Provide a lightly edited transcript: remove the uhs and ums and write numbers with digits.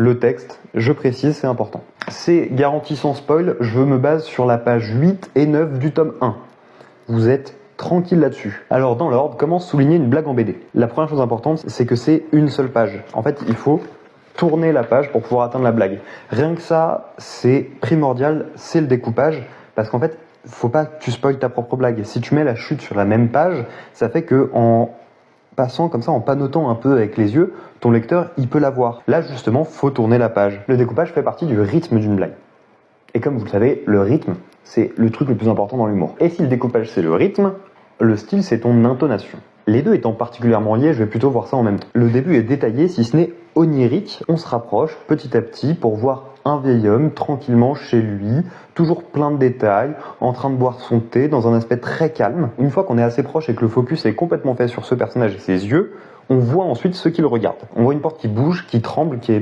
le texte, je précise, c'est important. C'est garanti sans spoil, je me base sur la page 8 et 9 du tome 1. Vous êtes tranquille là-dessus. Alors dans l'ordre, comment souligner une blague en BD? La première chose importante, c'est que c'est une seule page. En fait, il faut tourner la page pour pouvoir atteindre la blague. Rien que ça, c'est primordial, c'est le découpage, parce qu'en fait, faut pas que tu spoiles ta propre blague. Si tu mets la chute sur la même page, ça fait que en passant comme ça, en panotant un peu avec les yeux, ton lecteur, il peut la voir. Là, justement, faut tourner la page. Le découpage fait partie du rythme d'une blague. Et comme vous le savez, le rythme, c'est le truc le plus important dans l'humour. Et si le découpage, c'est le rythme, le style, c'est ton intonation. Les deux étant particulièrement liés, je vais plutôt voir ça en même temps. Le début est détaillé, si ce n'est onirique. On se rapproche petit à petit pour voir un vieil homme tranquillement chez lui, toujours plein de détails, en train de boire son thé dans un aspect très calme. Une fois qu'on est assez proche et que le focus est complètement fait sur ce personnage et ses yeux, on voit ensuite ce qu'il regarde. On voit une porte qui bouge, qui tremble, qui est